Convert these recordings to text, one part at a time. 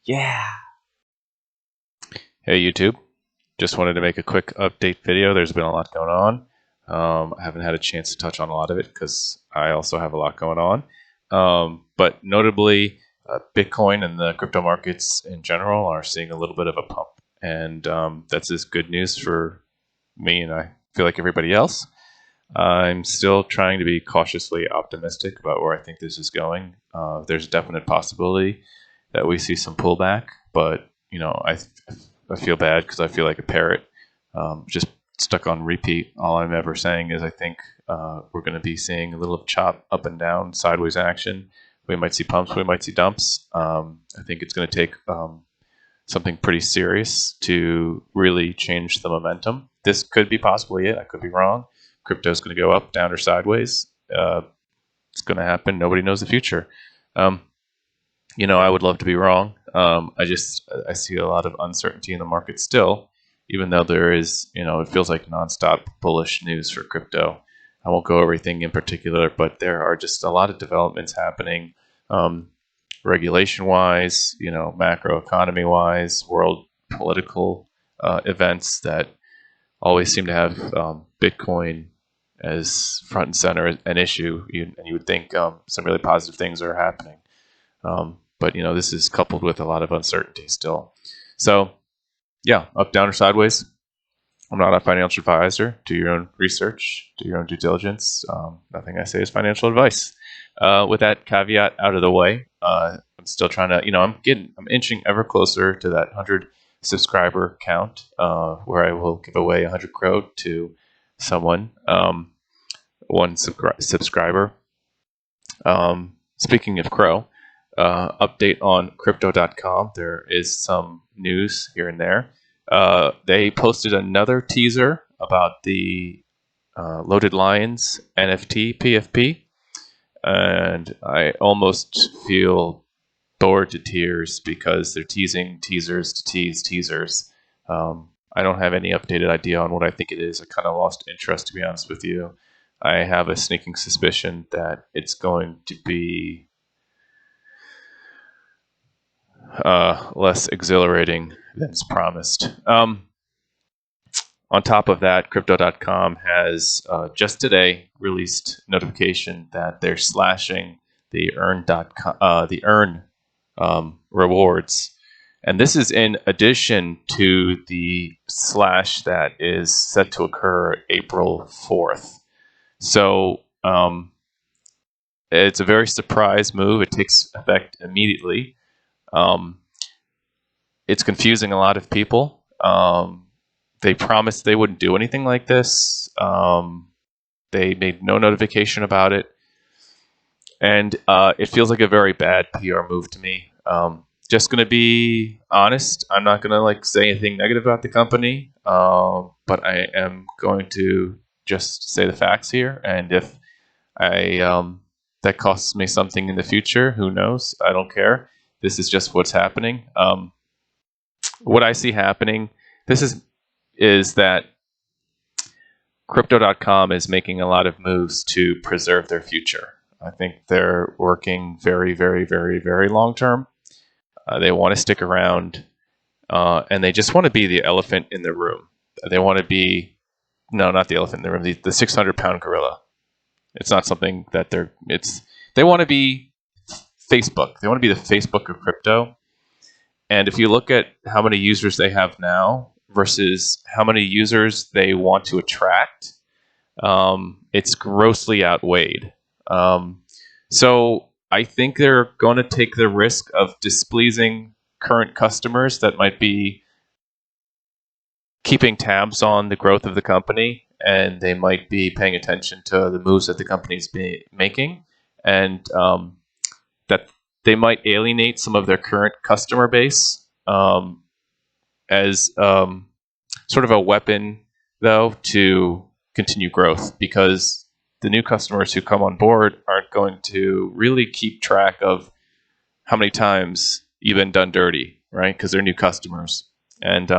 Yeah. Hey YouTube, just wanted to make a quick update video. There's been a lot going on. I haven't had a chance to touch on a lot of it because I also have a lot going on. But notably, Bitcoin and the crypto markets in general are seeing a little bit of a pump. And that's just good news for me, and I feel like everybody else. I'm still trying to be cautiously optimistic about where I think this is going. There's a definite possibility that we see some pullback, but I feel bad because I feel like a parrot, just stuck on repeat. All I'm ever saying is I think we're going to be seeing a little chop up and down, sideways action. We might see pumps, we might see dumps. I think it's going to take something pretty serious to really change the momentum. This could be possibly it. I could be wrong. Crypto's going to go up, down, or sideways. It's going to happen. Nobody knows the future. I would love to be wrong. I see a lot of uncertainty in the market still, even though there is, it feels like nonstop bullish news for crypto. I won't go over everything in particular, but there are just a lot of developments happening, regulation-wise, macroeconomy-wise, world political events that always seem to have Bitcoin as front and center, an issue, and you would think some really positive things are happening. But this is coupled with a lot of uncertainty still. So, yeah, up, down, or sideways. I'm not a financial advisor. Do your own research. Do your own due diligence. Nothing I say is financial advice. With that caveat out of the way, I'm still trying to. I'm inching ever closer to that 100 subscriber count, where I will give away 100 Crow to someone, one subscriber. Speaking of Crow. Update on crypto.com. There is some news here and there. They posted another teaser about the Loaded Lions NFT PFP, and I almost feel bored to tears because they're teasing teasers to tease teasers. I don't have any updated idea on what I think it is. I kind of lost interest, to be honest with you. I have a sneaking suspicion that it's going to be less exhilarating than it's promised. On top of that, crypto.com has just today released notification that they're slashing the earn rewards, and this is in addition to the slash that is set to occur April 4th. So it's a very surprise move. It takes effect immediately. It's confusing a lot of people. They promised they wouldn't do anything like this. They made no notification about it. And it feels like a very bad PR move to me. Just going to be honest. I'm not going to say anything negative about the company. But I am going to just say the facts here. And if that costs me something in the future, who knows? I don't care. This is just what's happening. What I see happening, is that crypto.com is making a lot of moves to preserve their future. I think they're working very, very, very, very long term. They want to stick around, and they just want to be the elephant in the room. They want to be, no, not the elephant in the room, the 600-pound gorilla. It's not something that they want to be Facebook. They want to be the Facebook of crypto. And if you look at how many users they have now versus how many users they want to attract, it's grossly outweighed. So I think they're going to take the risk of displeasing current customers that might be keeping tabs on the growth of the company, and they might be paying attention to the moves that the company's making, and that they might alienate some of their current customer base as sort of a weapon, though, to continue growth, because the new customers who come on board aren't going to really keep track of how many times you've been done dirty, right? Because they're new customers. And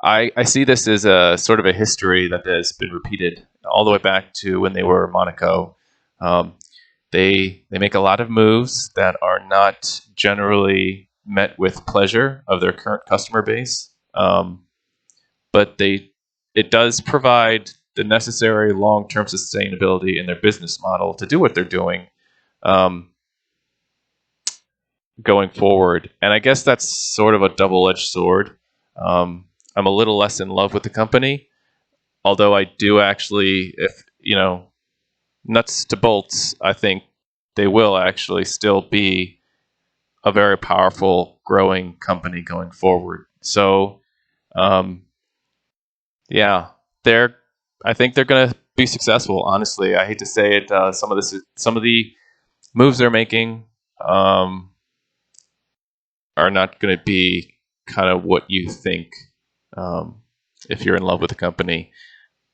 I see this as a sort of a history that has been repeated all the way back to when they were Monaco. Um, they make a lot of moves that are not generally met with pleasure of their current customer base, but it does provide the necessary long-term sustainability in their business model to do what they're doing um, going forward. And I guess that's sort of a double-edged sword. I'm a little less in love with the company, although I do actually, if nuts to bolts, I think they will actually still be a very powerful, growing company going forward. So, yeah, they're. I think they're going to be successful. Honestly, I hate to say it. Some of the moves they're making are not going to be kind of what you think um, if you're in love with the company.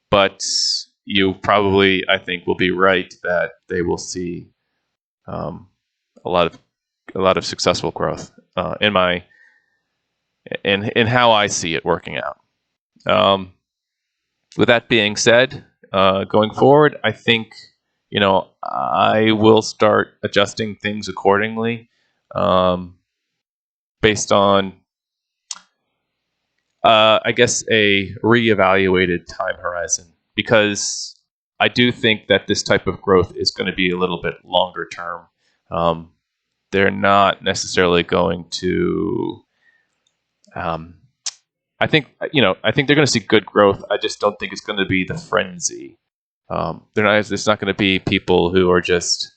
But you probably, I think, will be right that they will see um, a lot of successful growth in how I see it working out. With that being said, going forward, I think I will start adjusting things accordingly based on I guess a reevaluated time horizon, because I do think that this type of growth is going to be a little bit longer term. Um, they're not necessarily going to. I think they're going to see good growth. I just don't think it's going to be the frenzy. They're not. It's not going to be people who are just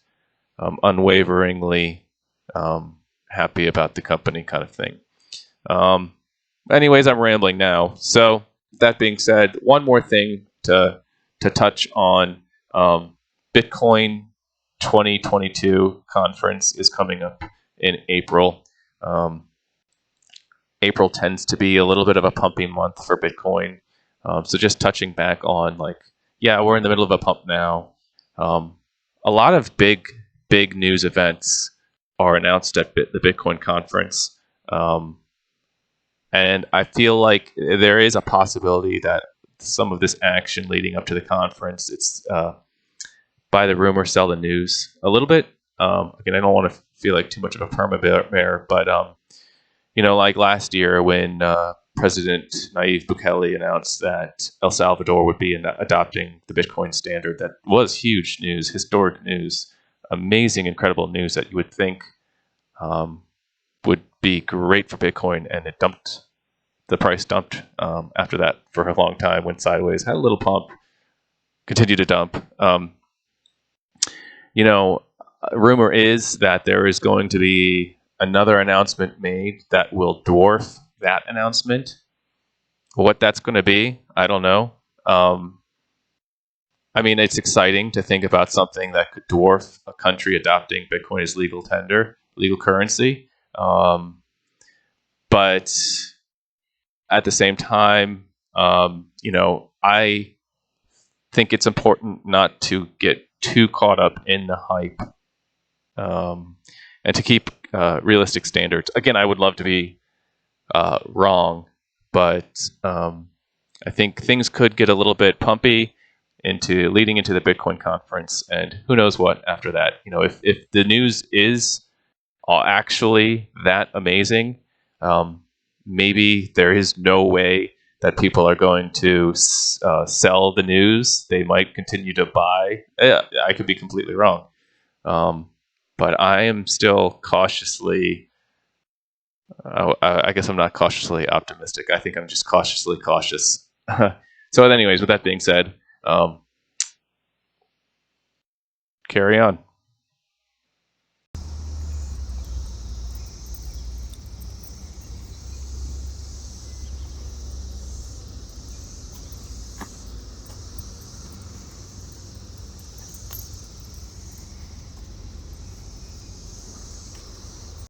unwaveringly happy about the company, kind of thing. Anyways, I'm rambling now. So that being said, one more thing to touch on: Bitcoin 2022 conference is coming up in April. April tends to be a little bit of a pumping month for Bitcoin. So just touching back on, we're in the middle of a pump now. A lot of big news events are announced at the Bitcoin conference. And I feel like there is a possibility that some of this action leading up to the conference, it's buy the rumor, sell the news a little bit. Again, I don't want to feel like too much of a perma bear, but like last year when President Nayib Bukele announced that El Salvador would be adopting the Bitcoin standard, that was huge news, historic news, amazing, incredible news that you would think would be great for Bitcoin, and the price dumped after that for a long time, went sideways, had a little pump, continued to dump. Rumor is that there is going to be another announcement made that will dwarf that announcement. What that's going to be, I don't know. It's exciting to think about something that could dwarf a country adopting Bitcoin as legal currency. But at the same time, I think it's important not to get too caught up in the hype and to keep realistic standards. Again, I would love to be wrong, but I think things could get a little bit pumpy leading into the Bitcoin conference, and who knows what after that. If the news is actually that amazing, maybe there is no way that people are going to sell the news. They might continue to buy. I could be completely wrong. But I am still cautiously, I guess I'm not cautiously optimistic. I think I'm just cautiously cautious. So anyways, with that being said, carry on.